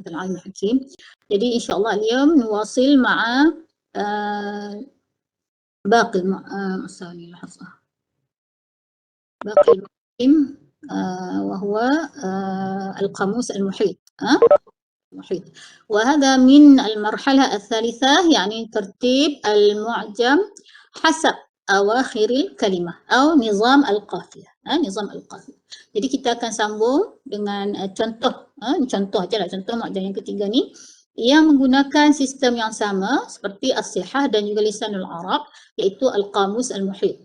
العليم الحكيم. Jadi insyaallah اليوم نواصل مع باقي ثانية لحظة باقي المقدم وهو القاموس المحيط. محيط. وهذا من المرحلة الثالثة يعني ترتيب المعجم حسب أواخر الكلمة أو نظام القافية. نظام القافية. Jadi kita akan sambung dengan contoh je lah, contoh mu'jam yang ketiga ni yang menggunakan sistem yang sama seperti as-sihah dan juga lisanul Arab, iaitu al-qamus al-muhit.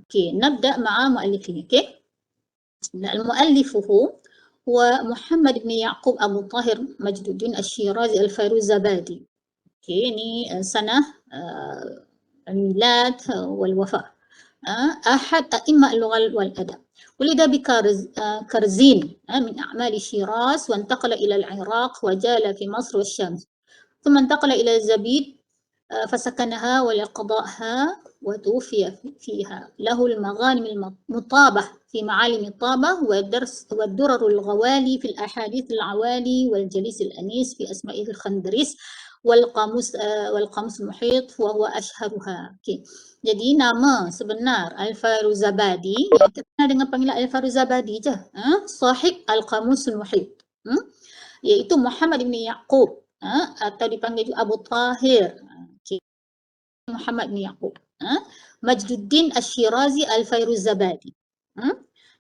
Okey, nabda ma'a mu'allifih. Okey. المؤلف هو محمد بن يعقوب أبو طاهر مجد الدين الشيرازي الفيروزابادي. اوكي ini سنة الميلاد والوفاة. أحد أئمة اللغة والأدب. ولد بكرزين من أعمال شيراز، وانتقل إلى العراق وجال في مصر والشام، ثم انتقل إلى زبيد فسكنها ولقضائها وتوفي فيها. له المغانم المطابة في معالم الطابة والدرر الغوالي في الأحاديث العوالي والجليس الأنيس في أسمائه الخندريس والقاموس المحيط وهو أشهرها. Okay. Jadi nama sebenar Al-Fairuzabadi, yang terkenal dengan panggilan Al-Fairuzabadi je, sahib Al-Qamusul Muhit, iaitu Muhammad bin Ya'qub atau dipanggil Abu Tahir. Okay. Muhammad bin Ya'qub. Majduddin Asy-Syirazi Al-Fairuzabadi.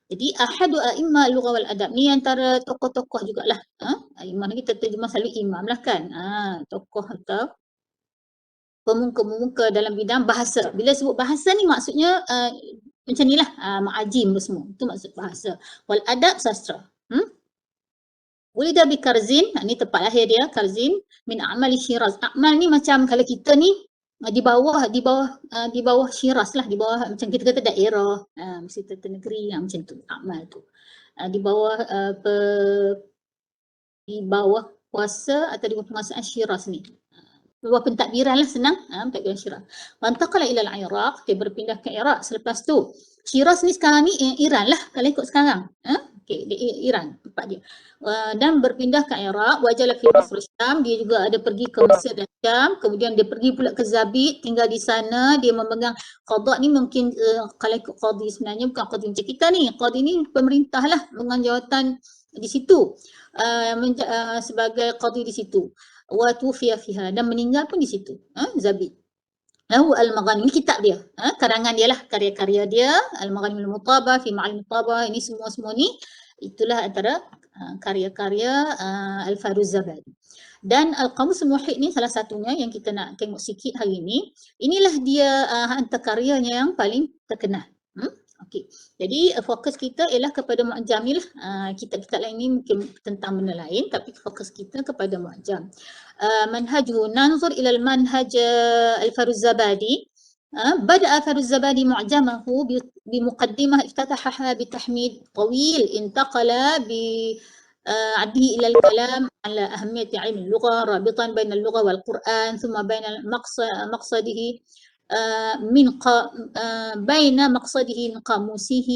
Jadi ahadu a'imma lugha wal adab ni antara tokoh-tokoh jugalah. Imam kita terjemah selalu imam lah kan. Tokoh atau pemuka-pemuka dalam bidang bahasa. Bila sebut bahasa ni maksudnya macam ni lah, ma'ajim semua. Itu maksud bahasa. Wal adab sastra. Wulida bi Karzin, ni tempat lahir dia, Karzin, min a'mal Syiraz. A'mal ni macam kalau kita ni di bawah Syiraz lah, di bawah macam kita kata daerah, mesti negeri macam tu, a'mal tu. Di bawah kuasa atau di bawah penguasaan Syiraz ni. Bawah pentadbiran lah, senang, pentadbiran Syiraz. Wantaqala ila al-Iraq, dia berpindah ke Iraq selepas tu. Syiraz ni sekarang ni Iran lah kalau ikut sekarang. Okey, Iran tempat dia. Dan berpindah ke Iraq, wajala fi Misr Syam, dia juga ada pergi ke Mesir dan Syam, kemudian dia pergi pula ke Zabid, tinggal di sana, dia memegang qada ni mungkin kalau ikut qadi sebenarnya bukan qadi macam kita ni. Qadi ni pemerintah lah dengan jawatan di situ. Sebagai qadi di situ. Wa tufiya fiha, dan meninggal pun di situ, Zabid. Lahu al-Maghanim, ini kitab dia, karangan dia lah, karya-karya dia, Al-Maghanim al-Mutabah fi Ma'alim al-Mutabah, ini semua ni itulah antara karya-karya Al-Fairuzabadi. Dan Al-Qamus al-Muhit ni salah satunya yang kita nak tengok sikit hari ni. Inilah dia antara karyanya yang paling terkenal. Okey. Jadi fokus kita ialah kepada mu'jam lah. Kitab-kitab lain ni mungkin tentang benda lain, tapi fokus kita kepada mu'jam. منهجه ننظر إلى المنهج الفيروزابادي. بدأ الفيروزابادي معجمه بمقدمة افتتحها بتحميد طويل انتقل بعده إلى الكلام على أهمية علم اللغة رابطا بين اللغة والقرآن ثم بين مقصده بين مقصده من قاموسه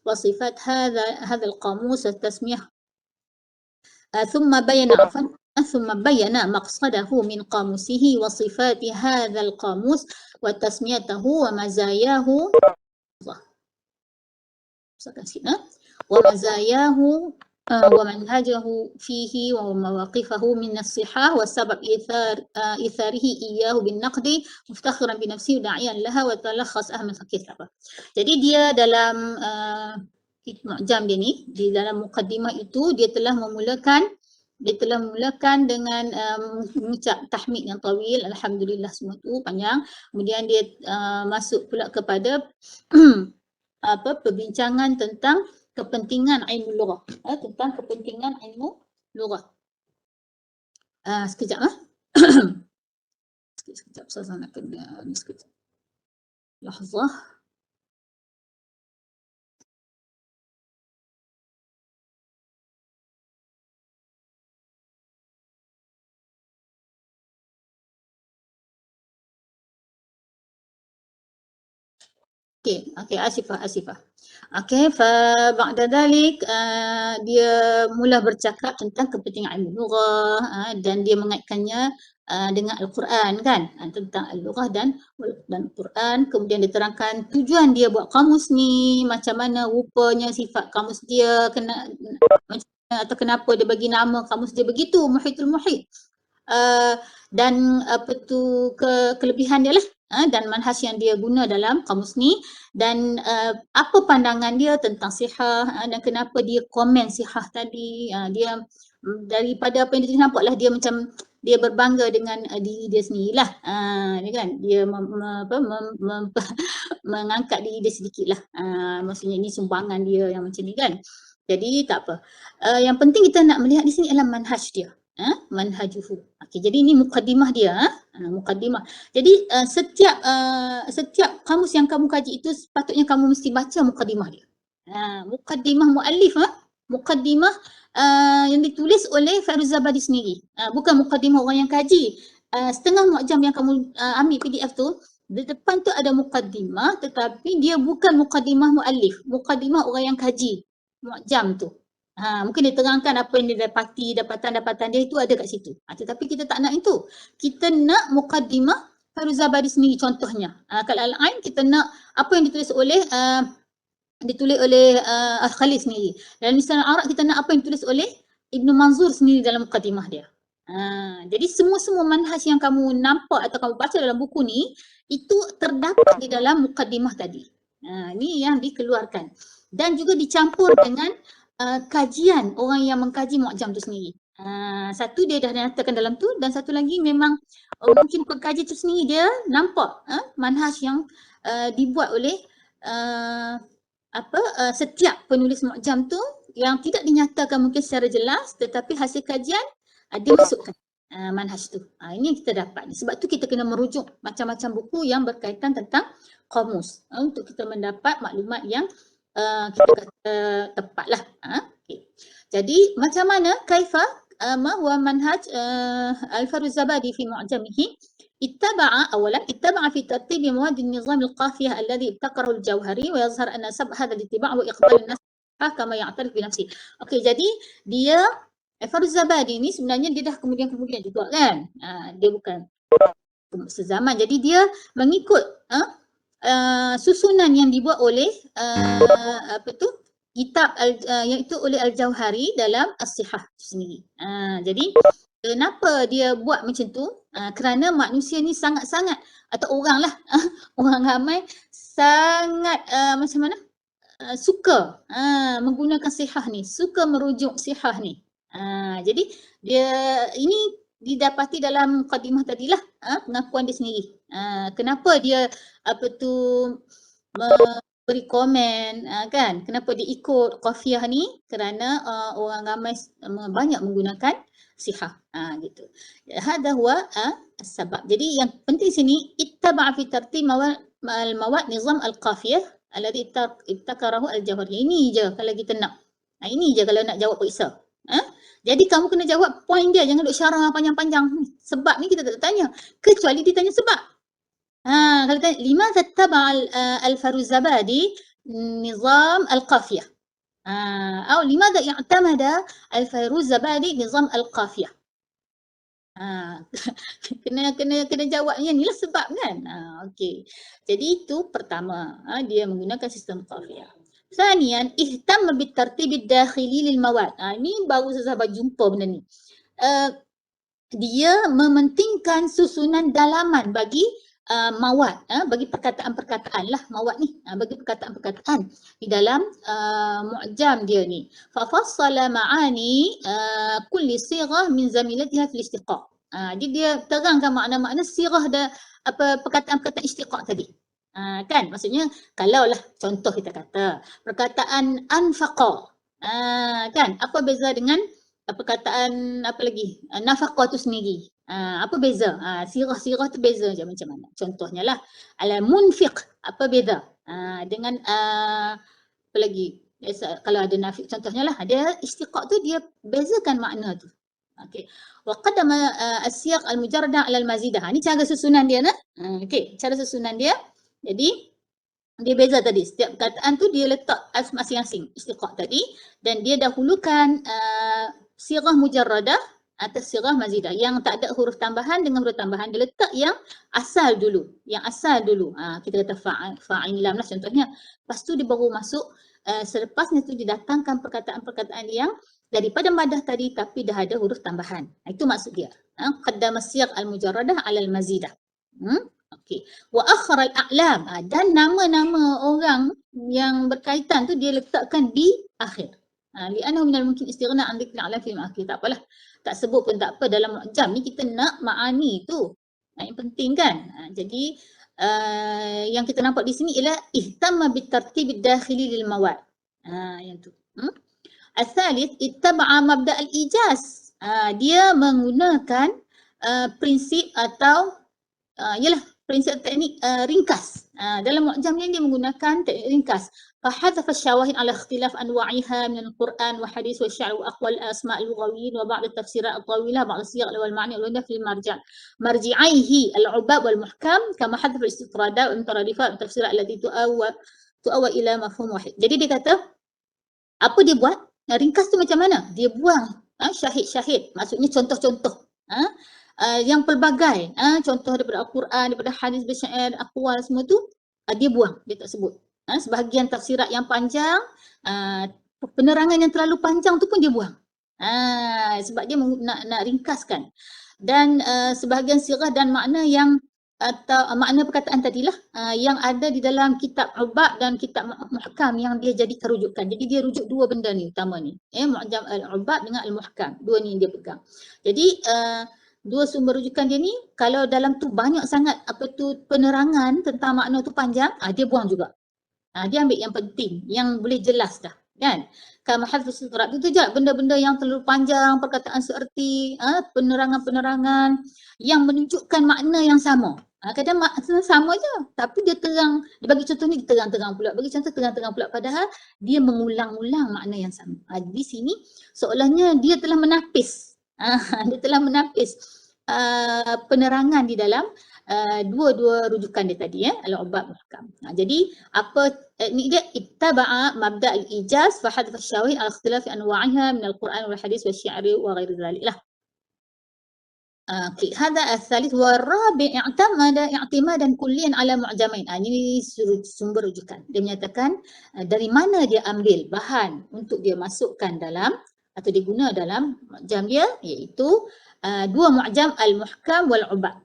وصفات هذا القاموس التسمية ثم بين مقصده من قاموسه وصفات هذا القاموس وتسميته ومزاياه ومنهجه فيه ومواقفه من الصحة وسبب إيثاره إياه بالنقد مفتخرا بنفسه داعيا لها وتلخص أهم الكتابة. Jadi dia dalam mu'jam dia ni, di dalam mukadimah itu dia telah memulakan dengan mengucap tahmid yang tawil, alhamdulillah semua tu panjang. Kemudian dia masuk pula kepada perbincangan tentang kepentingan ilmu lughah, tentang kepentingan ilmu lughah. Sekejap sekejap saya nak kena ni sekejap. Lahzah. Okey, Asifah. Okey, ba'da dhalik dia mula bercakap tentang kepentingan ilmu lughah dan dia mengaitkannya dengan Al-Quran kan, tentang al-lughah dan Quran. Kemudian diterangkan tujuan dia buat kamus ni, macam mana rupanya sifat kamus dia, macam mana atau kenapa dia bagi nama kamus dia begitu, Muhitul Muhit. Dan apa tu kelebihan dia lah dan manhaj yang dia guna dalam kamus ni dan apa pandangan dia tentang sihah dan kenapa dia komen sihah tadi. Dia daripada apa yang dia nampaklah dia macam dia berbangga dengan diri dia sendirilah. Dia kan dia mengangkat diri dia sedikitlah. Maksudnya ini sumbangan dia yang macam ni kan. Jadi tak apa. Yang penting kita nak melihat di sini adalah manhaj dia. Manhajuhu. Okey, jadi ini mukaddimah dia. Mukaddimah. Jadi setiap kamus yang kamu kaji itu sepatutnya kamu mesti baca mukaddimah dia. Mukaddimah muallif, mukaddimah yang ditulis oleh Fairuz-Zabadi sendiri. Bukan mukaddimah orang yang kaji. Setengah mu'jam yang kamu ambil PDF tu, di depan tu ada mukaddimah tetapi dia bukan mukaddimah muallif, mukaddimah orang yang kaji mu'jam tu. Mungkin dia terangkan apa yang dia dapati, dapatan-dapatan dia itu ada kat situ. Tetapi kita tak nak itu. Kita nak mukaddimah Fairuz-Zabadi sendiri contohnya. Kalau Al-Ain kita nak apa yang ditulis oleh Al-Khalil sendiri. Dalam Lisan Arab kita nak apa yang ditulis oleh Ibn Manzur sendiri dalam mukaddimah dia. Jadi semua manhaj yang kamu nampak atau kamu baca dalam buku ni itu terdapat di dalam mukaddimah tadi. Ini yang dikeluarkan dan juga dicampur dengan kajian orang yang mengkaji mu'jam tu sendiri. Satu dia dah nyatakan dalam tu dan satu lagi memang mungkin pengkaji tu sendiri dia nampak manhaj yang dibuat oleh setiap penulis mu'jam tu yang tidak dinyatakan mungkin secara jelas tetapi hasil kajian dia masukkan manhaj tu. Ini yang kita dapat. Sebab tu kita kena merujuk macam-macam buku yang berkaitan tentang kamus untuk kita mendapat maklumat yang kita kata tepatlah. Okay. Jadi macam mana kaifa ma huwa manhaj Al-Fairuz-Zabadi fi mu'jamihi اتبع في ترتيب مواد النظام القافية الذي ابتكره الجوهري ويظهر أن سبب هذا الاتباع وإقبال الناس كما يعترف بنفسه. Okey, jadi dia Fairuz-Zabadi ni sebenarnya dia dah kemudian juga kan. Dia bukan sezaman. Jadi dia mengikut susunan yang dibuat oleh kitab iaitu oleh Al-Jauhari dalam As-Sihah sendiri. Jadi kenapa dia buat macam tu? Kerana manusia ni sangat-sangat atau orang lah orang ramai sangat macam mana suka menggunakan sihah ni, suka merujuk sihah ni. Jadi dia ini didapati dalam mukadimah tadilah pengakuan dia sendiri. Kenapa dia beri komen kan, kenapa dia ikut qafiyah ni? Kerana orang ramai banyak menggunakan sihah gitu. Hada huwa sebab. Jadi yang penting sini ittaba' fi tartib al-mawad nizam al-qafiyah alladhi ibtakarahu al-Jauhari. Ini je kalau kita nak. Ini je kalau nak jawab periksa. Jadi kamu kena jawab poin dia, jangan duk syarah panjang-panjang. Sebab ni kita tak tanya. Kecuali ditanya sebab. Kalau tanya limadha ittaba' al-Fairuz-Zabadi nizam al-qafiyah. أو لماذا اعتمد الفيروز-Zabadi نظام القافية. kena jawabnya ni lah sebab kan. Okey. Jadi itu pertama, dia menggunakan sistem qafiyah. Thaniyan ihtam bitartib ad-dakhili lil mawad. Ini baru sahabat jumpa benda ni. Dia mementingkan susunan dalaman bagi mawad, bagi perkataan-perkataan lah mawad ni, bagi perkataan-perkataan di dalam mu'jam dia ni. Fafassala ma'ani kulli sighah min zamilatiha fil istiqa'. Jadi dia terangkan makna-makna sirah perkataan-perkataan istiqa' tadi. Kan maksudnya kalau lah contoh kita kata perkataan anfaqa, kan apa beza dengan perkataan apa lagi nafaqah tu sendiri. Apa beza? Sirah-sirah tu beza je macam mana? Contohnya lah al-munfiq, apa beza? Dengan apa lagi? Kalau ada nafiq contohnya lah, dia istiqa' tu dia bezakan makna tu. Okey. Wa qaddama as-siyaq al-mujarrada 'ala al-mazidah. Ini cara susunan dia nah. Okey, cara susunan dia. Jadi dia beza tadi. Setiap perkataan tu dia letak alf masing-masing istiqaq tadi dan dia dahulukan sirah mujarradah atas sirah mazidah yang tak ada huruf tambahan dengan huruf tambahan. Dia letak yang asal dulu. Yang asal dulu. Kita kata fa'in lam lah contohnya. Lepas tu dia baru masuk selepasnya tu didatangkan perkataan-perkataan yang daripada madah tadi tapi dah ada huruf tambahan. Itu maksud dia. Qaddama siyaq al-mujarradah 'ala al-mazidah. Okey. Wa akhara al-a'lam dan nama-nama orang yang berkaitan tu dia letakkan di akhir. Li'annahu minal mungkin istighna 'an dzikri al-a'lam fil akhir. Tak apalah. Tak sebut pun tak apa, dalam mu'jam ni kita nak ma'ani tu. Yang penting kan. Jadi yang kita nampak di sini ialah ihtamma bitartib ad-dakhili lil mawad. Yang tu. Al-thalith ittaba'a mabda' al-ijaz. Dia menggunakan prinsip atau ialah prinsip teknik ringkas. Dalam mu'jam ni dia menggunakan teknik ringkas. فحذف الشواهد على اختلاف أنواعها من القرآن وحديث والشعر وأقوال الأسماء اللغويين وبعض التفسيرات الطويلة بعض الصيغ والمعاني الواردة في مرجعيه العباب والمحكم كما حذف الاستطرادات والمترادفات والتفسيرات التي تؤوى إلى مفهوم واحد. Jadi dia kata apa dia buat? Ringkas tu macam mana? Dia buang syahid-syahid, maksudnya contoh-contoh yang pelbagai, contoh daripada Al-Quran, daripada hadis bersyair, aqwal semua tu dia buang, dia tak sebut. Sebahagian tafsirat yang panjang, penerangan yang terlalu panjang tu pun dia buang. Sebab dia nak ringkaskan. Dan sebahagian sirah dan makna yang atau makna perkataan tadilah yang ada di dalam kitab Ubab dan kitab Muhkam yang dia jadikan rujukan. Jadi dia rujuk dua benda ni utama ni. Mu'jam al-Ubab dengan al-Muhkam. Dua ni dia pegang. Jadi dua sumber rujukan dia ni kalau dalam tu banyak sangat penerangan tentang makna tu panjang, dia buang juga. Dia ambil yang penting, yang boleh jelas dah, kan? Kalau hadis surat itu je benda-benda yang terlalu panjang, perkataan seerti, penerangan-penerangan yang menunjukkan makna yang sama. Kadang makna sama je, tapi dia terang, dia bagi contoh ni terang-terang pula, bagi contoh terang-terang pula, padahal dia mengulang-ulang makna yang sama. Di sini seolahnya dia telah menapis, dia telah menapis penerangan di dalam dua-dua rujukan dia tadi, al-Ubab Muhkam. Jadi apa teknik dia? Ittaba'a mabda' al-ijaz fa hadfa asy-syawahid ala ikhtilafi anwa'iha min al-Quran wal hadis wa syi'ri wa ghairi dzalik lah. Okey, hadha al-thalith wa ar-rabi' i'timadan kulliyan ala mu'jamain. Ini sumber rujukan. Dia menyatakan dari mana dia ambil bahan untuk dia masukkan dalam atau diguna dalam mu'jam dia, iaitu dua mu'jam al-Muhkam wal Ubab.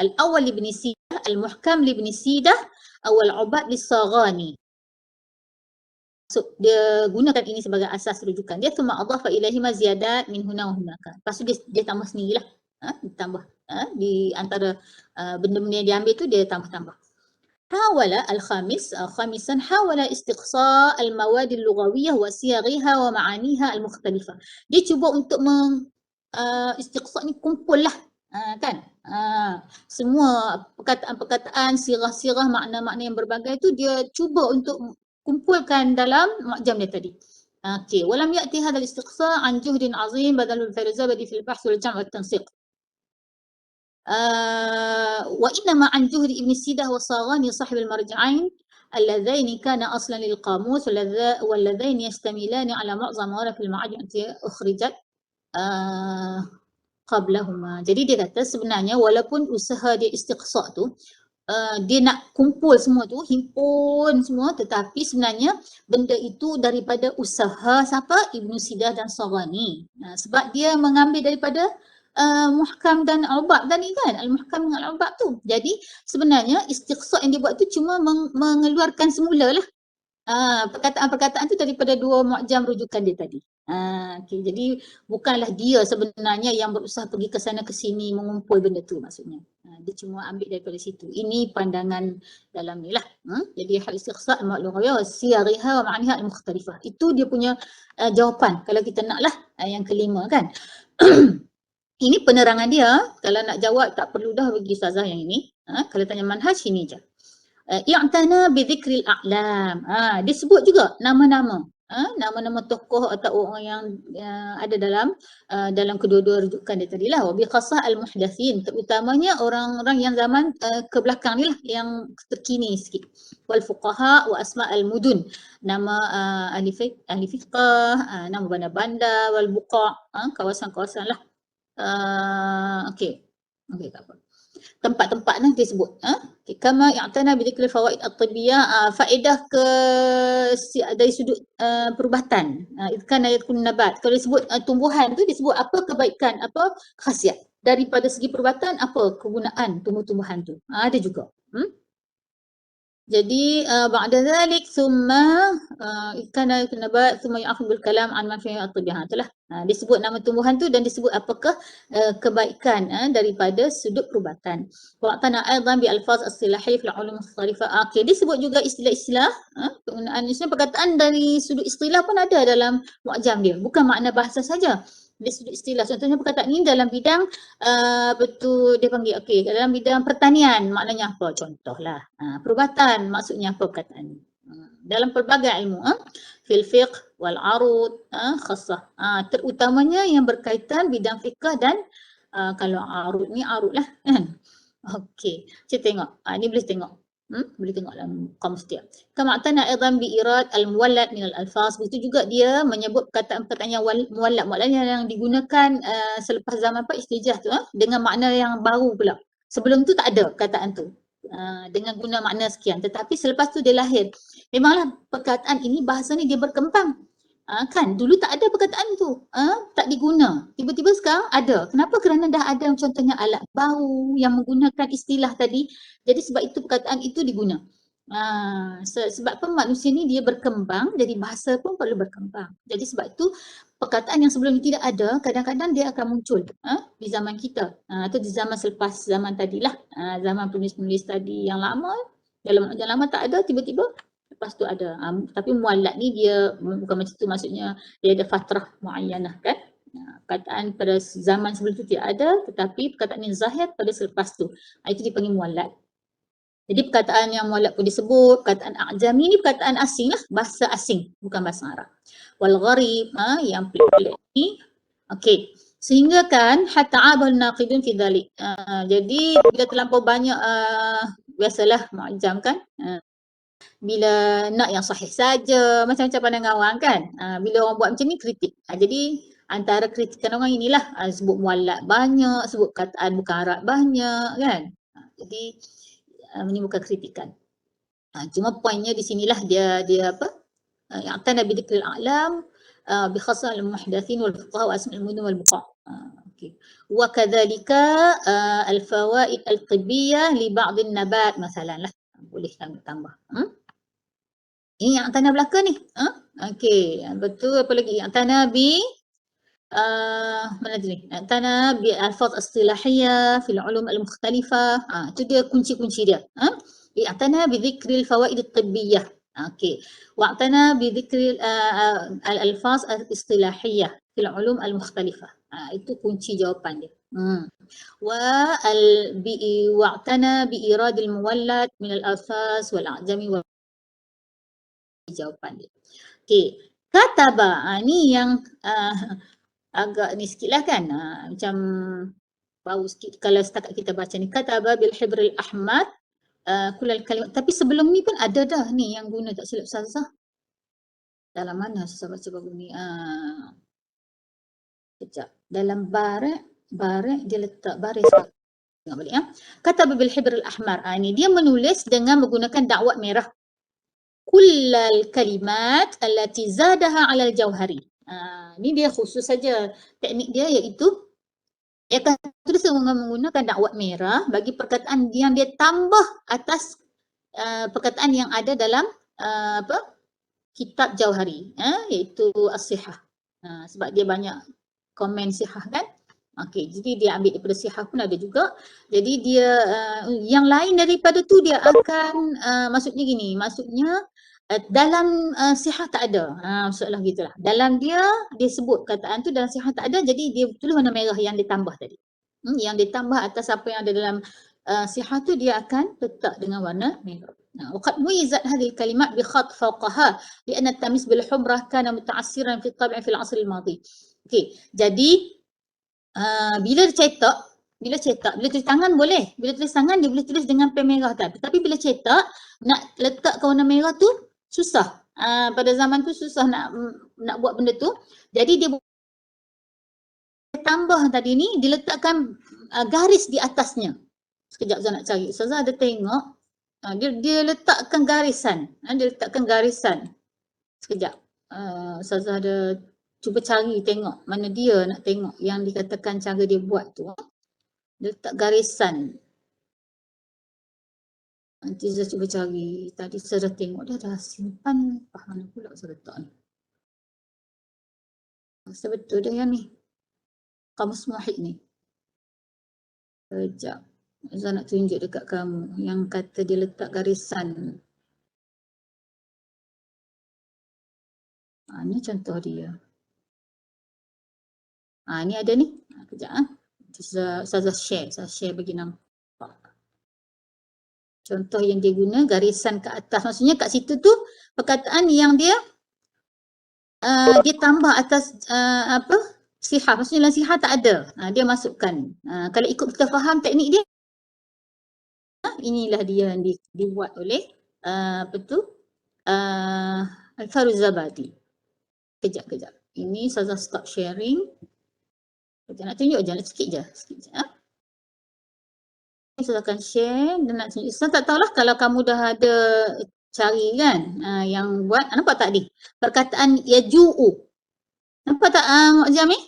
Al-awwal li Ibn Sidah, al-Muhkam li Ibn Sidah, awal Ubab li Saghani. So, dia gunakan ini sebagai asas rujukan. Dia thumma adhafa ilaihi ma ziyadat min huna wa hunaka. Lepas tu dia tambah sendirilah. Ditambah di antara benda-benda yang dia ambil tu dia tambah-tambah. Hawala al-khamis, khamisan hawala istiqsa' al-mawad al-lughawiyyah wa siyaghiha wa ma'aniha al-mukhtalifah. Dia cuba untuk istiqsa' ni kumpul lah. Kan? Semua perkataan-perkataan, sirah-sirah, makna-makna yang berbagai tu dia cuba untuk kumpulkan dalam mu'jam dia tadi. Okey, walam ya'ti hadzal istiqsa' an juhdin 'azim badalul farizabadi fil bahth wal jam' wat tansiq. Wa inma an juhdi Ibn Sidah wa Saghani sahib al-marja'ain alladhaini kana aslan lil qamus walladhaini yastamilani ala mu'zam mawara fil ma'ajim allati ukhrijat qablahuma. Jadi dia kata sebenarnya walaupun usaha dia istiqsa' tu dia nak kumpul semua tu, himpun semua, tetapi sebenarnya benda itu daripada usaha siapa? Ibn Sidah dan Saghani. Sebab dia mengambil daripada Muhkam dan Ubab tadi kan, Al-Muhkam dengan Al-Ubab tu. Jadi sebenarnya istiqsa' yang dia buat tu cuma mengeluarkan semula lah perkataan-perkataan tu daripada dua mu'jam rujukan dia tadi. Okay, jadi bukanlah dia sebenarnya yang berusaha pergi ke sana ke sini mengumpul benda tu maksudnya. Dia cuma ambil daripada situ. Ini pandangan dalam ni lah. Jadi hal istiqsa' al-ma'lughawiyah wa siyaghiha wa ma'aniha al-mukhtalifah. Itu dia punya jawapan kalau kita nak lah yang kelima kan. Ini penerangan dia. Kalau nak jawab tak perlu dah bagi ustazah yang ini. Kalau tanya manhaj ini je. I'tana bi dhikril a'lam. Dia sebut juga nama-nama. nama-nama tokoh atau orang yang ada dalam kedua-dua rujukan dia tadi lah. Wa bi khassah al-muhdatsin, terutamanya orang-orang yang zaman ke belakang ni lah, yang terkini sikit. Wal fuqaha wa asma al-mudun, nama ahli fiqh, nama bandar-bandar, wal buqa', kawasan-kawasan lah. Okey. Okey, tak apa. Tempat-tempat ni dia sebut. Okay. Kama i'tana bi dzikri fawaid at-tibbiyah, faedah dari sudut perubatan. Kan ayatun nabat. Kalau disebut tumbuhan tu disebut apa kebaikan, apa khasiat. Daripada segi perubatan, apa kegunaan tumbuh-tumbuhan tu. Ada juga. Jadi ba'da dhalik thumma kana nabat thumma ya'khudh bil kalam an manfa'i at-tibbiyah. Itulah disebut nama tumbuhan tu dan disebut apakah kebaikan daripada sudut perubatan. Wa ta'ana aidan bi alfaz as-silahi fil ulum mukhtalifa. Okey, disebut juga istilah-istilah penggunaan istilah perkataan dari sudut istilah pun ada dalam mu'jam dia. Bukan makna bahasa saja. Dari sudut istilah. Contohnya perkataan ini dalam bidang betul dia panggil dalam bidang pertanian maknanya apa? Contohlah. Perubatan maksudnya apa perkataan ini? Dalam pelbagai ilmu, fil fiqh wal arud, khassah. Terutamanya yang berkaitan bidang fiqh dan kalau arud ni arud lah kan. Okey, kita tengok. Ni boleh tengok. Boleh tengok dalam kamus dia. Kama atana aidan bi irad al-muwallad min al-alfaz. Begitu juga dia menyebut perkataan-perkataan yang muwallad yang digunakan selepas zaman istijah tu dengan makna yang baru pula. Sebelum tu tak ada perkataan tu. Dengan guna makna sekian, tetapi selepas tu dia lahir. Memanglah perkataan ini bahasa ni dia berkembang. Kan dulu tak ada perkataan tu, tak diguna. Tiba-tiba sekarang ada. Kenapa? Kerana dah ada contohnya alat baru yang menggunakan istilah tadi. Jadi sebab itu perkataan itu diguna. Sebab apa manusia ni dia berkembang, jadi bahasa pun perlu berkembang. Jadi sebab itu perkataan yang sebelum ni tidak ada, kadang-kadang dia akan muncul di zaman kita. Atau di zaman selepas zaman tadilah, zaman penulis-penulis tadi yang lama, dalam yang lama tak ada, tiba-tiba lepas tu ada. Tapi muallad ni dia bukan macam tu, maksudnya dia ada fatrah muayyanah kan. Perkataan pada zaman sebelum tu tidak ada, tetapi perkataan yang zahir pada selepas tu. Itu dipanggil muallad. Jadi perkataan yang muallad pun disebut, perkataan a'jami ni perkataan asing lah, bahasa asing, bukan bahasa Arab. Wal gharib, yang pelik-pelik ni. Okey. Sehingga kan hatta abal naqidun fi dhalik. Jadi bila terlampau banyak biasalah mu'jam kan. Bila nak yang sahih saja, macam-macam pandangan orang kan. Bila orang buat macam ni kritik. Jadi antara kritikan orang inilah sebut muallad banyak, sebut kataan bukan Arab banyak kan. Jadi menimbulkan kritikan. Cuma poinnya di sinilah dia apa? Yang tanda bi dzikril a'lam bi khassal muhdatsin wal fuqaha wa asma' al-mudun wal buqa'. Okey. Wa kadzalika al-fawaid al-tibbiyah li ba'd an-nabat masalan lah. Boleh tambah. Ini yang tanah belakang ni. Okey, betul. Apa lagi? Yang tanah bi mana tu ni? Tanah bi alfaz istilahiyah fil ulum al-mukhtalifah. Itu dia kunci-kunci dia. I'tana bi dzikril fawaid at-tibbiyah. Okey. Wa'tana bi dzikril al-alfaz al-istilahiyah fil ulum al-mukhtalifah. Itu kunci jawapan dia. Wa'tana bi iradil muwallad min al-alfaz wal a'jami wal jawapan dia. Okey. Kataba, ni yang agak ni sikit lah kan. Macam bau sikit kalau setakat kita baca ni. Kataba bil hibril ahmad kulal kalimat. Tapi sebelum ni pun ada dah ni yang guna, tak silap Ustazah. Dalam mana Ustazah baca baru ni? Sekejap. Dalam barik dia letak baris. Tengok balik ya. Kataba bil hibril ahmar. Ni dia menulis dengan menggunakan dakwat merah. Kullal kalimat allati zadaha 'ala al-jauhari. Ni dia khusus saja teknik dia, iaitu dia akan tulis menggunakan dakwat merah bagi perkataan yang dia tambah atas perkataan yang ada dalam kitab Jauhari, iaitu as-sihah. Sebab dia banyak komen sihah kan. Okey, jadi dia ambil daripada sihah pun ada juga. Jadi dia yang lain daripada tu dia akan maksudnya gini, maksudnya dalam sihah tak ada. Maksudlah gitulah. Dalam dia sebut kataan tu, dalam sihah tak ada, jadi dia tulis warna merah yang ditambah tadi. Yang ditambah atas apa yang ada dalam sihah tu dia akan letak dengan warna merah. وقد ميزت هذه الكلمات بخط فوقها لأن التمييز بالحمرة كان متعسرا في الطبع في العصر الماضي. Okey, jadi bila tulis tangan boleh. Bila tulis tangan dia boleh tulis dengan pen merah tadi. Tapi bila cetak nak letak ke warna merah tu susah. Pada zaman tu susah nak buat benda tu. Jadi dia tambah tadi ni diletakkan garis di atasnya. Sekejap saya nak cari. Ustazah ada tengok dia letakkan garisan. Dia letakkan garisan. Sekejap. Ustazah ada cuba cari tengok mana dia nak tengok yang dikatakan cara dia buat tu. Dia letak garisan. Nanti saya cuba cari. Tadi saya dah tengok dia dah simpan. Mana pula saya letak ni. Rasa betul dah yang ni. Kamus Muhid ni. Sekejap. Saya nak tunjuk dekat kamu yang kata dia letak garisan. Ni contoh dia. Ni ada ni. Kejap. Saya share bagi nampak. Contoh yang dia guna garisan ke atas. Maksudnya kat situ tu perkataan yang dia tambah atas sihah. Maksudnya dalam sihah tak ada. Dia masukkan. Kalau ikut kita faham teknik dia, inilah dia yang dibuat oleh Al-Faruzabadi. Kejap. Ini saya stop sharing. Kita nak tunjuk je, sikit je. Saya akan share dan nak tunjuk. Saya tak tahulah kalau kamu dah ada cari kan yang buat. Nampak tak ni? Perkataan yaju'u. Nampak tak Mak Jami?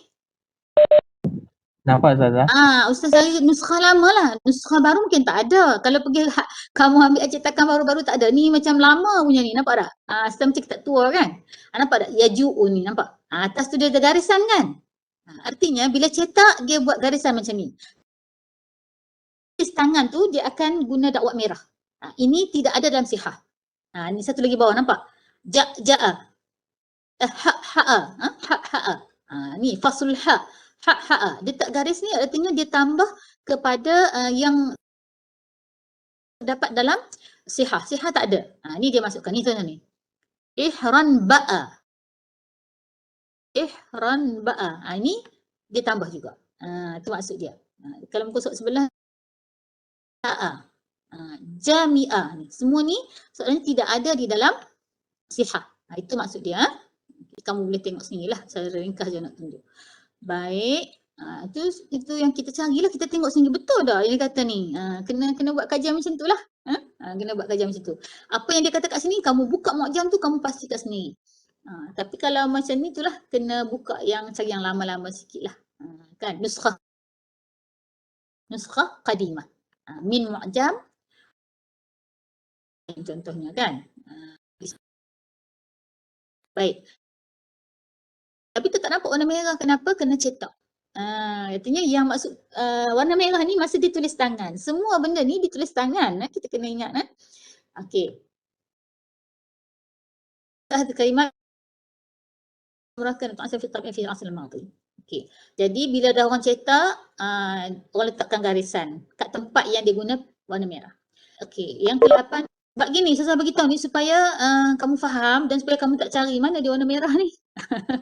Nampak Ustazah? Ustaz cari nuskah lama lah. Nuskah baru mungkin tak ada. Kalau pergi kamu ambil cetakan baru-baru tak ada. Ni macam lama punya ni. Nampak tak? Macam kita tua kan? Nampak tak? Yaju'u ni. Nampak? Atas tu dia ada garisan kan? Artinya bila cetak dia buat garisan macam ni. Tangan tu dia akan guna dakwat merah. Ini tidak ada dalam sihah. Ini satu lagi bawah nampak? Ja'a. Ha'a. Ha'a. Ni fasul ha'. Ha'a. Dia tak garis ni artinya dia tambah kepada yang dapat dalam sihah. Sihah tak ada. Ni dia masukkan. Ni tu ni. Ihran ba'a. Ihran ba'a. Ini dia tambah juga. Itu maksud dia. Kalau muka surat sebelah jami'ah ni. Semua ni soalannya tidak ada di dalam sihah. Itu maksud dia. Kamu boleh tengok sini lah. Saya ringkas je nak tunjuk. Baik. Itu yang kita carilah. Kita tengok sini. Betul dah yang dia kata ni. Kena buat kajian macam tu lah. Kena buat kajian macam tu. Apa yang dia kata kat sini, kamu buka mu'jam tu, kamu pastikan sendiri. Tapi kalau macam ni itulah, kena buka cari yang lama-lama sikit lah. Kan? Nuskah qadimah. Min mu'jam. Contohnya kan. Baik. Tapi tu tak nampak warna merah. Kenapa? Kena cetak. Artinya yang maksud warna merah ni masa ditulis tangan. Semua benda ni ditulis tangan. Kita kena ingat. Okey. Satu kalimat murakan untuk asal fitab fi al-asl al-madhi. Okey. Jadi bila dah orang cetak, orang letakkan garisan kat tempat yang dia guna warna merah. Okey, yang ke-8 buat gini, saya bagi tahu ni supaya kamu faham dan supaya kamu tak cari mana dia warna merah ni.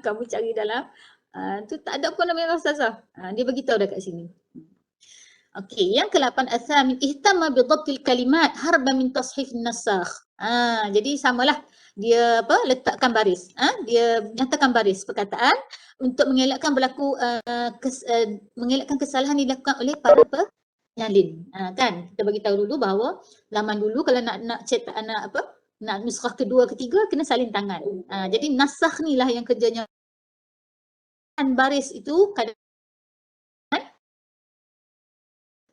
Kamu cari dalam tu tak ada pun warna merah Ustazah. Dia bagi tahu dah kat sini. Okey, yang ke-8 asamin ihtamma bi dhabtil kalimat harban min tashif an-nasakh. Jadi samalah dia letakkan baris. Dia nyatakan baris perkataan untuk mengelakkan berlaku mengelakkan kesalahan dilakukan oleh para penyalin. Kan kita bagi tahu dulu bahawa zaman dulu kalau nak cetak nak nuskah kedua ketiga kena salin tangan. Jadi nasakh ni lah yang kerjanya baris itu kadang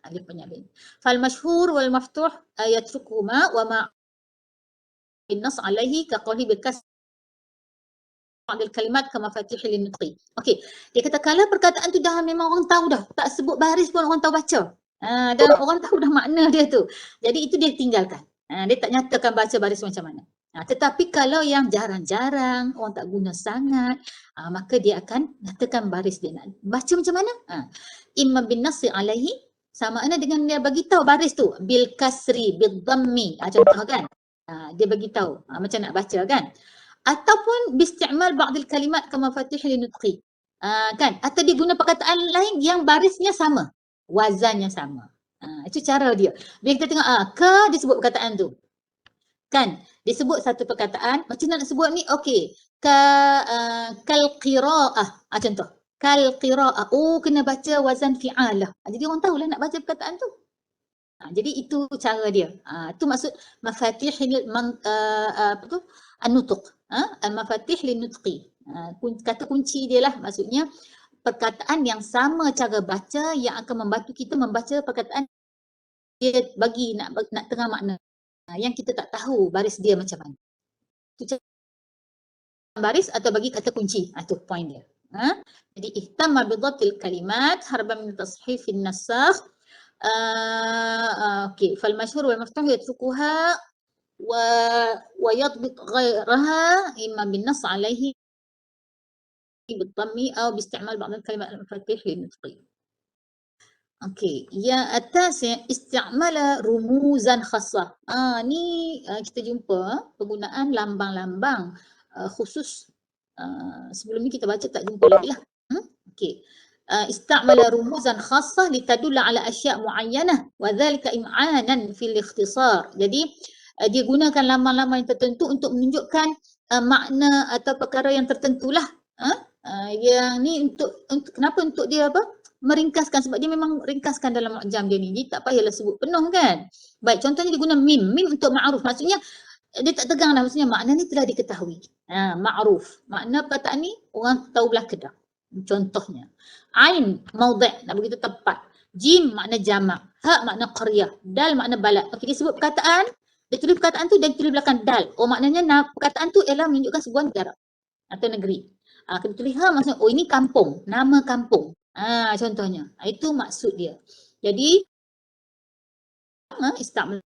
alif penyalin. Fal masyhur wal maftuh yatrukuma wa ma النص عليه كقوله بالكسر بعض الكلمات كمفاتيح للنطق. Okey, dia kata kalau perkataan tu dah memang orang tahu dah, tak sebut baris pun orang tahu baca. Dan orang tahu dah makna dia tu. Jadi itu dia tinggalkan. Dia tak nyatakan baca baris macam mana. Tetapi kalau yang jarang-jarang, orang tak guna sangat, maka dia akan nyatakan baris dia nak baca macam mana? Imma bin nasi alaihi, sama ada dengan dia bagi tahu baris tu bil kasri bil dhammi. Contoh kan? Dia bagi tahu macam nak baca kan. Ataupun bisti'mal ba'dil kalimat kama fatih linutqi. Kan? Atau dia guna perkataan lain yang barisnya sama, wazannya sama. Itu cara dia. Bila kita tengok ke dia sebut perkataan tu. Kan? Dia sebut satu perkataan, macam nak sebut ni okey. Kal qiraah. Contoh. Kal qiraah. Oh, kena baca wazan fi'alah. Jadi orang tahulah nak baca perkataan tu. Jadi itu cara dia. Itu maksud mafatih apa tu? An-nutq. Al-mafatih lin-nutqi. Kata kunci dia lah, maksudnya perkataan yang sama cara baca yang akan membantu kita membaca perkataan dia bagi nak tengah makna yang kita tak tahu baris dia macam mana. Itu baris atau bagi kata kunci. Itu point dia. Jadi ihtamma bidhabtil kalimat harban min tashifin nasakh. اوكي فالمشهور والمفتوح يتركها ويضبط غيرها اما بالنص عليه بالضم او باستعمال بعض الكلمات المفاتيح للنطق. Okey, yang atasnya isti'mala rumuzan khassah. Ni kita jumpa penggunaan lambang-lambang khusus. Sebelum ni kita baca tak jumpa lagi lah. Okey. استعمل رموزا خاصة لتدل على أشياء معينة وذلك إمعانا في الاختصار. Jadi dia gunakan lambang-lambang yang tertentu untuk menunjukkan makna atau perkara yang tertentu lah. Yang ni untuk kenapa untuk dia apa? Meringkaskan, sebab dia memang ringkaskan dalam mu'jam dia ni. Jadi tak payahlah sebut penuh kan. Baik, contohnya dia guna mim. Mim untuk ma'ruf. Maksudnya dia tak tegang dah. Maksudnya makna ni telah diketahui. Ma'ruf. Makna perkataan ni orang tahu belah kedah. Contohnya. Ain maudhi' nak begitu tepat. Jim makna jamak. Ha makna qaryah. Dal makna balad. Okey, dia sebut perkataan. Dia tulis perkataan tu dan tulis belakang dal. Oh maknanya perkataan tu ialah menunjukkan sebuah negara atau negeri. Kita tulis ha maksudnya oh ini kampung. Nama kampung. Contohnya. Itu maksud dia. Jadi isti'mal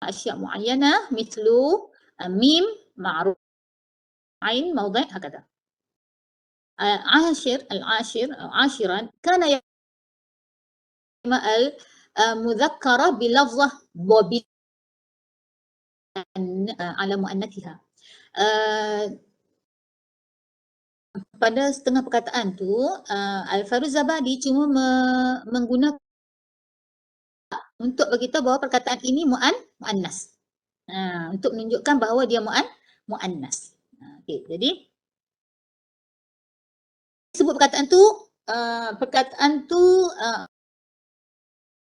asya' mu'ayyanah mithlu mim ma'ruf. Ain maudhi' hakadha. عاشرا كان المذكرة بلفظة وبال على مؤنثها. Pada setengah perkataan tu Al-Faruzabadi cuma menggunakan untuk beritahu bahawa perkataan ini muannas. Untuk menunjukkan bahawa dia muannas. Okey, jadi sebut perkataan tu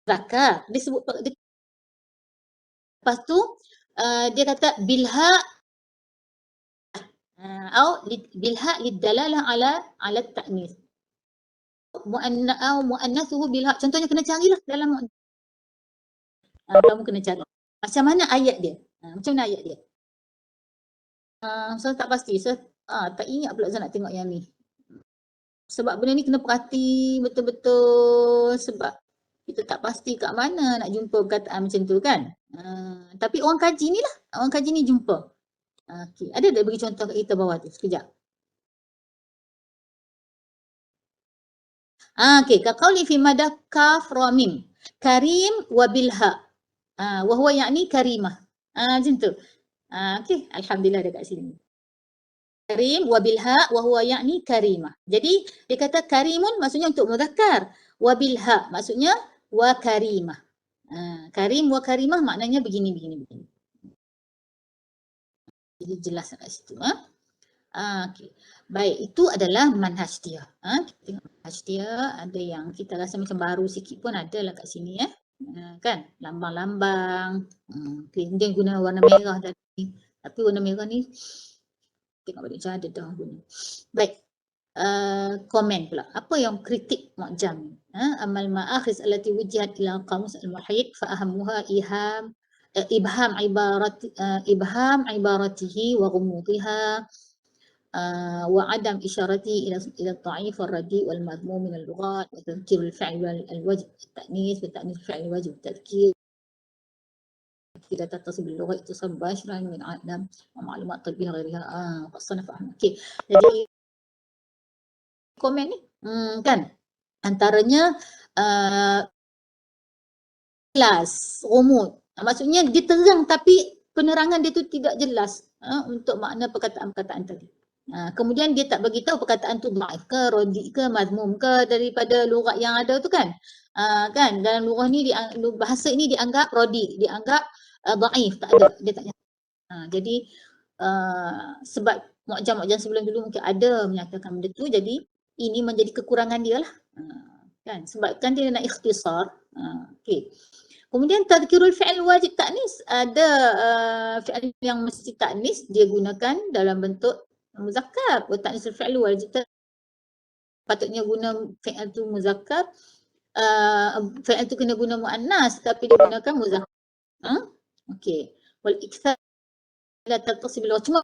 zakar. Dia sebut lepas tu dia kata bilha atau bilha lidalalah ala ta'nis. Muannathuhu bilha. Contohnya kena carilah dalam kamu kena cari. Macam mana ayat dia? Macam mana ayat dia? Saya tak pasti. Saya tak ingat pula saya nak tengok yang ni. Sebab benda ni kena perhati betul-betul sebab kita tak pasti kat mana nak jumpa perkataan macam tu kan. Tapi orang kaji ni lah, orang kaji ni jumpa. Okay. Ada tak bagi contoh kat kita bawah tu sekejap. Okay, kaqauli fi madah kaf ra mim. Karim wa bilha. Wa huwa ya'ni karimah. Macam tu. Okay, alhamdulillah ada kat sini. Karim wa bilha wa huwa ya'ni karimah. Jadi dia kata karimun maksudnya untuk muzakkar, wa bilha maksudnya wa karimah. Karim wa karimah maknanya begini. Jadi jelas kat situ. Okay. Baik, itu adalah manhaj dia. Kita tengok manhaj dia, ada yang kita rasa macam baru sikit pun ada lah kat sini kan, lambang-lambang. Dia guna warna merah tadi. Tapi warna merah ni tengok balik macam ada dah guna. Baik. Komen pula. Apa yang kritik mu'jam ni? Amal ma'akhis allati wujihat ila qamus al-muhit fa ahammuha ibham ibaratihi wa ghumudiha wa adam isyaratihi ila ta'if wal-radi wal-madmum min al-lughat wa tadhkir al-fi'l wal-wajh at-ta'nis wa ta'nis al-fi'l wal-wajh at-tadhkir إذا تتصل باللغة اتصال مباشرة من عدم ومعلومات طبية غيرها فالصنف أهم. Okey. Jadi komen ni kan antaranya kelas rumut. Maksudnya dia terang tapi penerangan dia tu tidak jelas untuk makna perkataan-perkataan tadi. Kemudian dia tak bagi tahu perkataan tu dhaif ke, radi ke, mazmum ke daripada lughat yang ada tu kan. Kan dalam lughat ni bahasa ini dianggap radi, dianggap dhaif, tak ada, dia tak nyata. Jadi sebab mu'jam-mu'jam sebelum dulu mungkin ada menyatakan benda tu, jadi ini menjadi kekurangan dia lah. Kan sebab kan dia nak ikhtisar. Okey. Kemudian tadhkirul fi'il wajib ta'nis, ada fi'il yang mesti ta'nis dia gunakan dalam bentuk muzakkar. Wa ta'nisul fi'il wajib patutnya guna fi'il tu muzakkar, fi'il tu kena guna muannas tapi dia gunakan muzakkar. Okey. Wal ikthar la tattasil bil wajib.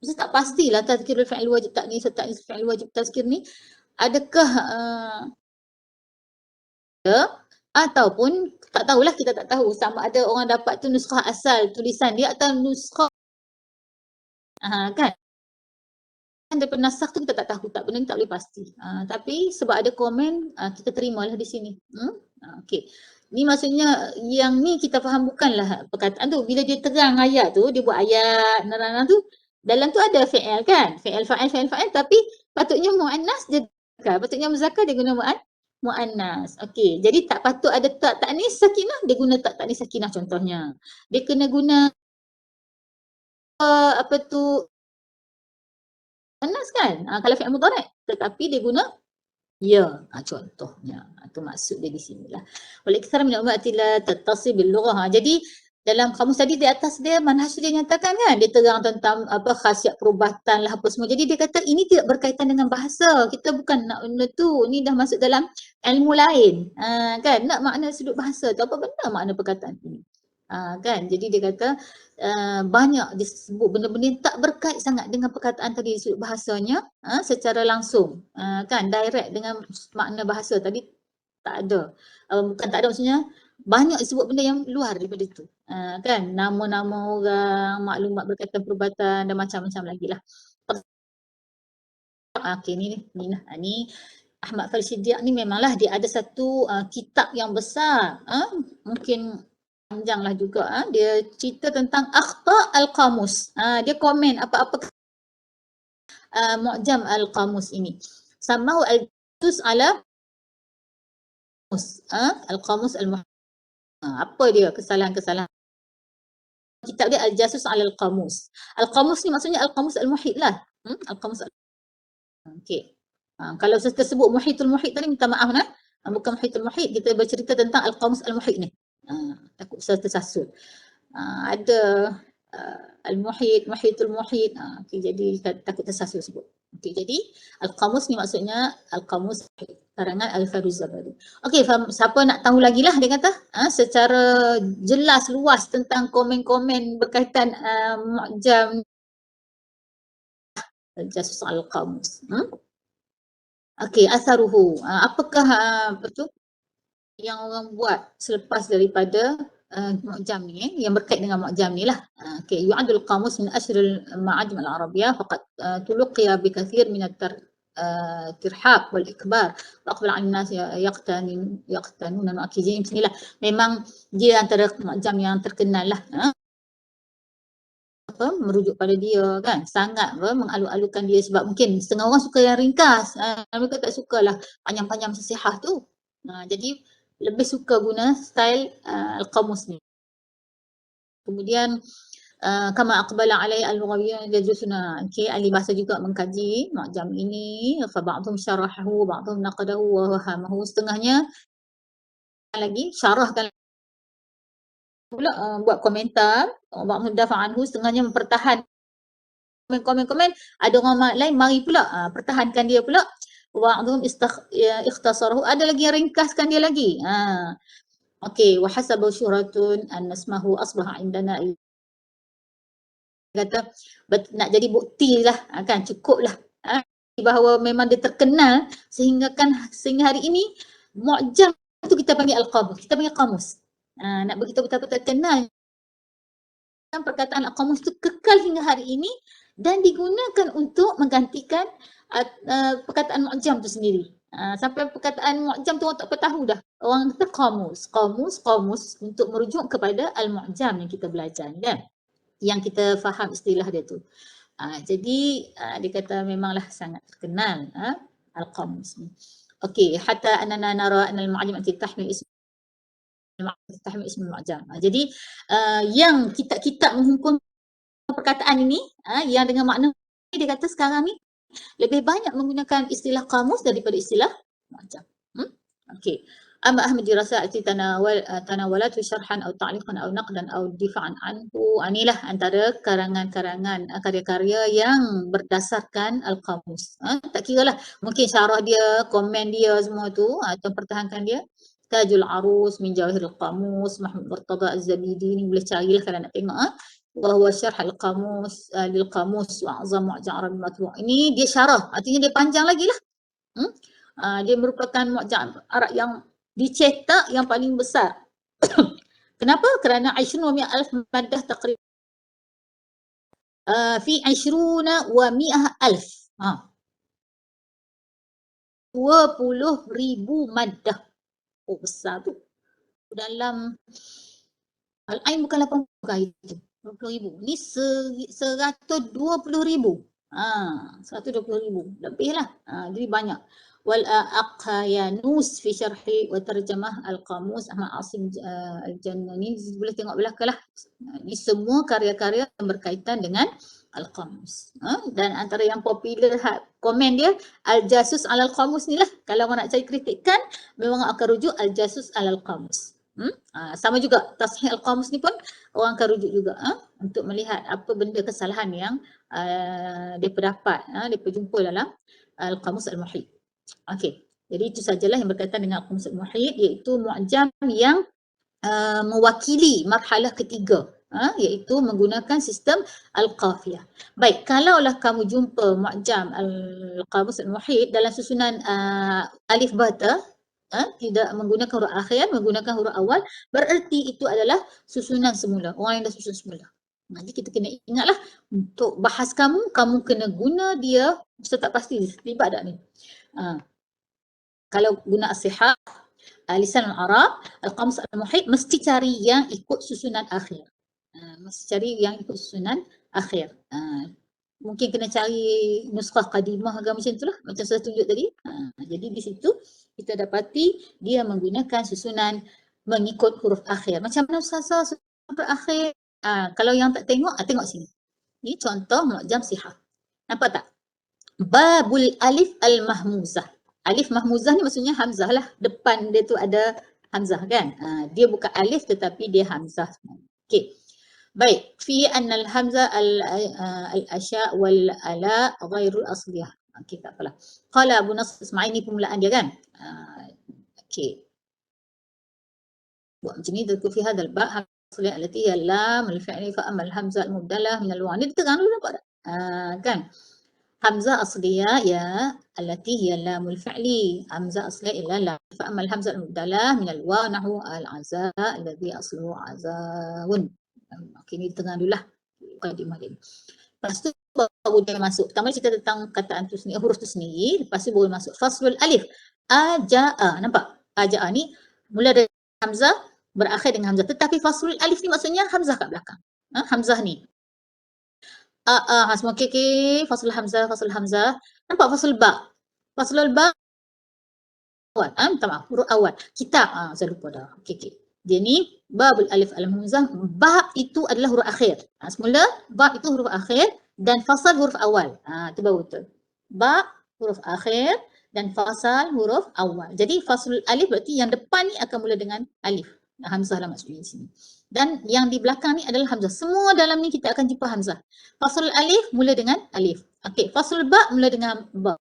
Mesti tak pastilah tadhkirul fi'il wajib ta'nis atau ta'nis fi'il wajib tazkir ni adakah ataupun tak tahulah, kita tak tahu sama ada orang dapat tu nuskhah asal tulisan dia atau nuskhah kan daripada nasakh tu kita tak tahu, tak benda ni tak boleh pasti. Tapi sebab ada komen kita terimalah di sini. Okey. Ni maksudnya yang ni kita faham bukanlah perkataan tu. Bila dia terang ayat tu, dia buat ayat nerang tu, dalam tu ada fi'il kan? Fi'il fa'il tapi patutnya muannas dia patutnya muzakkar dia guna muannas. Okey. Jadi tak patut ada tak ta'nis sakinah, dia guna tak ta'nis sakinah contohnya. Dia kena guna apa tu muannas kan? Kalau fi'il mudhari' tetapi dia guna ya, contohnya. Itu maksud dia di sinilah. Wal iktsar min ummati la tattasi bil lughah. Jadi dalam kamus tadi di atas dia manhaj dia nyatakan kan, dia terang tentang apa khasiat perubatan lah apa semua. Jadi dia kata ini tidak berkaitan dengan bahasa. Kita bukan nak benda tu. Ni dah masuk dalam ilmu lain. Kan nak makna sudut bahasa tu apa benda makna perkataan ini. Kan jadi dia kata banyak disebut benda-benda yang tak berkait sangat dengan perkataan tadi sudut bahasanya secara langsung kan direct dengan makna bahasa tadi tak ada. Bukan tak ada maksudnya banyak disebut benda yang luar daripada itu. Kan nama-nama orang, maklumat berkaitan perubatan dan macam-macam lagi lah. Okey ni Ahmad Farid Siddiq ni memanglah dia ada satu kitab yang besar. Mungkin panjanglah juga dia cerita tentang akhta al-qamus. Dia komen apa-apa mu'jam al-qamus ini. Samahu al-jasus ala al-qamus al-muhit. Apa dia kesalahan-kesalahan kitab dia al-jasus ala al-qamus. Al-qamus ni maksudnya al-qamus al-muhit lah. Al-qamus okey. Kalau tersebut muhitul muhit tadi minta maaf bukan muhitul muhit, kita bercerita tentang al-qamus al-muhit ni. Takut saya tersasul. Ada al-muhit, muhitul muhit. Okay, jadi takut tersasul sebut. Okay, jadi al-qamus ni maksudnya al-qamus karangan Al-Fairuzabadi. Okey, siapa nak tahu lagi lah dia kata secara jelas luas tentang komen-komen berkaitan mu'jam jasus al-qamus. Okey, asaruhu. Apakah apa tu yang orang buat selepas daripada mu'jam ni yang berkait dengan mu'jam ni lah. Okey, yu'adul qamus min ashril ma'ajim al-arabiyyah faqad tuluqiya bi kathir min tirhab wal ikbar wa aqbal 'ala an-nas yaqtanuna ma'akijin. Inilah memang dia antara mu'jam yang terkenal lah. Merujuk pada dia kan, sangat mengalu-alukan dia sebab mungkin setengah orang suka yang ringkas, mereka tak sukalah panjang-panjang sesihah tu. Jadi lebih suka guna style al-qamus ni. Kemudian kama aqbala alai al-lughawiyyun yajusuna, okey, ahli bahasa juga mengkaji mu'jam ini, fa ba'dhum syarahahu ba'dhum naqadahu wa wahamahu, setengahnya lagi syarahkan pula buat komentar, ba'dhum dafa anhu, setengahnya mempertahan komen-komen, ada orang lain mari pula pertahankan dia pula, ba'dhum ikhtasarahu, ada lagi yang ringkaskan dia lagi. Okey, wa hasabu syuhratun an nasmahu asbaha indana, kata nak jadi bukti lah kan, cukup lah bahawa memang dia terkenal sehingga hari ini mu'jam itu kita panggil al-qamus, kita panggil qamus. Nak beritahu betapa terkenal perkataan al-qamus itu kekal hingga hari ini dan digunakan untuk menggantikan perkataan mu'jam itu sendiri. Sampai perkataan mu'jam tu orang tak tahu dah. Orang kata qamus untuk merujuk kepada al-mu'jam yang kita belajar ni kan. Yang kita faham istilah dia tu. Jadi dia kata memanglah sangat terkenal al-qamus ni. Okey, hatta anana nara anal mu'jam tahmil ism mu'jam. Jadi yang kitab-kitab menghukum perkataan ini yang dengan makna dia kata sekarang ni lebih banyak menggunakan istilah qamus daripada istilah mu'jam. Okey. Amma Ahmad dirasa tanawalat syarhan atau ta'liqan atau naqdan atau difa'an anhu. Inilah antara karangan-karangan karya-karya yang berdasarkan al-qamus. Tak kiralah mungkin syarah dia, komen dia semua tu atau pertahankan dia. Tajul Arus min Jawahirul Qamus, Mahmud Murtada Az-Zabidi ni boleh carilah kalau nak tengok bahwa syarh al-qamus lil qamus wa azam mu'jam Arabi matbu'. Ini dia syarah, artinya dia panjang lagi lah. Dia merupakan mu'jam Arab yang dicetak yang paling besar. Kenapa? Kerana 20,000 maddah taqrib fi 20,000. 20,000 maddah. Oh besar tu. Dalam Al-Ain bukan 80 itu. 20,000. Ni 120,000. 120,000. Lebih lah. Jadi banyak. Wal-Aqayanus fi syarhi wa tarjamah al-qamus Ahmad Asim al-Jannani. Boleh tengok belakang lah. Ini semua karya-karya yang berkaitan dengan al-qamus. Dan antara yang popular komen dia al-jasus al-qamus ni lah. Kalau orang nak cari kritikan memang akan rujuk al-jasus al-qamus. Sama juga tashih al-qamus ni pun orang akan rujuk juga untuk melihat apa benda kesalahan yang dia dapat, dia jumpa dalam al-qamus al-muhit. Okey, jadi itu sajalah yang berkaitan dengan al-qamus al-muhit, iaitu mu'jam yang mewakili marhalah ketiga, iaitu menggunakan sistem al-qafiyah. Baik, kalaulah kamu jumpa mu'jam al-qamus al-muhit dalam susunan alif bata, tidak menggunakan huruf akhir, menggunakan huruf awal, bererti itu adalah susunan semula, orang yang dah susun semula. Jadi kita kena ingatlah untuk bahas kamu kena guna dia, saya tak pasti terlibat tak ni. Kalau guna as-sihah, lisan al-Arab, al-qamus al-muhit, mesti cari yang ikut susunan akhir. Mesti cari yang ikut susunan akhir. Mungkin kena cari nuskhah qadimah ke macam itulah, macam saya tunjuk tadi. Jadi di situ kita dapati dia menggunakan susunan mengikut huruf akhir. Macam mana Ustazah huruf akhir? Kalau yang tak tengok, tengok sini. Ini contoh mu'jam sihah. Nampak tak? Babul alif al-mahmuzah. Alif mahmuzah ni maksudnya hamzah lah. Depan dia tu ada hamzah kan. Dia bukan alif tetapi dia hamzah. Okey. Baik. Fi annal hamzah al-asya' wal-ala ghairul asliyah. Okey, tak apalah. Qala Abu Nasr Ismaili permulaan dia kan. Okey. Buat macam ni, tadkur fi hadzal ba' hamzah allati hiya lam al-fi'li fa amma al-hamzah al-mubdalah min al-wa. Ni terang dulu nampak tak? Kan? Hamzah asliyah ya allati hiya lamul fi'li. Hamzah asliyah illa lam. Fa amma al-hamzah al-mubdalah min al-wa nahwu al-aza alladhi asluhu azawun. Okey, ni tengah dululah mukadimah dia. Lepas tu baru dia masuk. Pertama cerita tentang kataan tu sendiri, huruf tu sendiri, lepas tu baru masuk faslul alif. Aja'a, nampak? Aja'a ni mula dari hamzah berakhir dengan hamzah. Tetapi faslul alif ni maksudnya hamzah kat belakang. Hamzah ni. Semua okey. Fasul hamzah. Nampak fasul ba? Fasul ba awal. Minta maaf, huruf awal. Kitab. Saya lupa dah. Okey. Dia ni babul alif al-hamzah. Ba itu adalah huruf akhir. Semula ba itu huruf akhir dan fasal huruf awal. Itu baru betul. Ba huruf akhir dan fasal huruf awal. Jadi fasul alif berarti yang depan ni akan mula dengan alif. Hamzah lah maksudnya di sini. Dan yang di belakang ni adalah hamzah. Semua dalam ni kita akan jumpa hamzah. Fasul alif mula dengan alif. Okey, fasul ba mula dengan ba.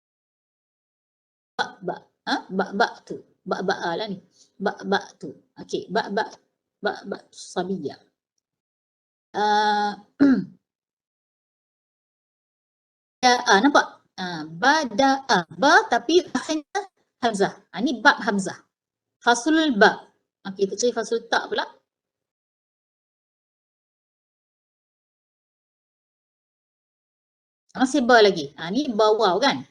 Ba. Ba tu. Ba lah ni. Ba tu. Okey, ba sabiyah. Nampak? Bada'a. Ba tapi akhirnya hamzah. Ni ba hamzah. Fasul ba. Okey, kita cari fasul ta pula. Masih ba lagi. Ni ba waw kan?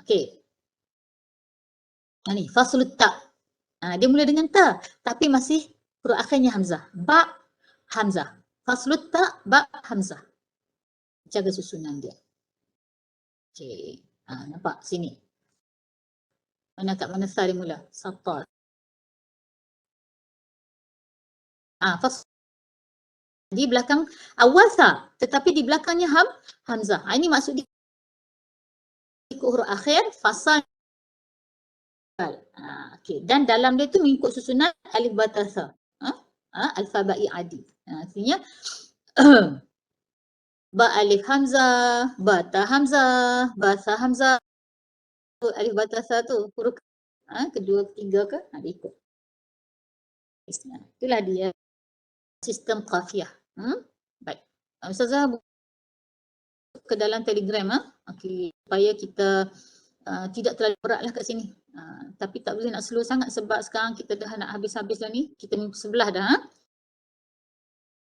Okey. Ni faslut ta. Dia mula dengan ta tapi masih huruf akhirnya hamzah. Ba hamzah. Faslut ta ba hamzah. Jaga susunan dia. Okey. Nampak sini. Mana kat mana sa dia mula? Satar. Fas di belakang awal sa tetapi di belakangnya hamzah. Ini maksud dia ikut huruf akhir fasal. Okey, dan dalam dia tu mengikut susunan alif ba ta sa. Alfabai adi. Artinya ba alif hamzah, ba ta hamzah, ba sa hamzah. Alif ba ta sa tu huruf kedua, ketiga ke? Dia ikut. Itulah dia sistem qafiah. Baik. Ustazah ke dalam Telegram okey, supaya kita tidak terlalu beratlah kat sini. Tapi tak boleh nak slow sangat sebab sekarang kita dah nak habis-habis dah ni. Kita minggu sebelah dah.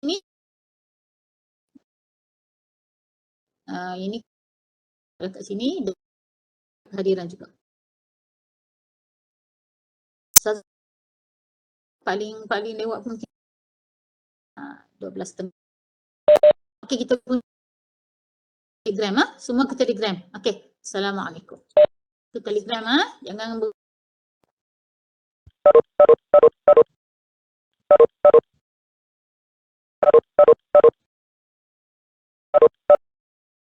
Ini ini kat sini kehadiran juga. Paling lewat pun 12 okey, kita pun Telegram semua ke Telegram. Okey, Assalamualaikum. Ke Telegram jangan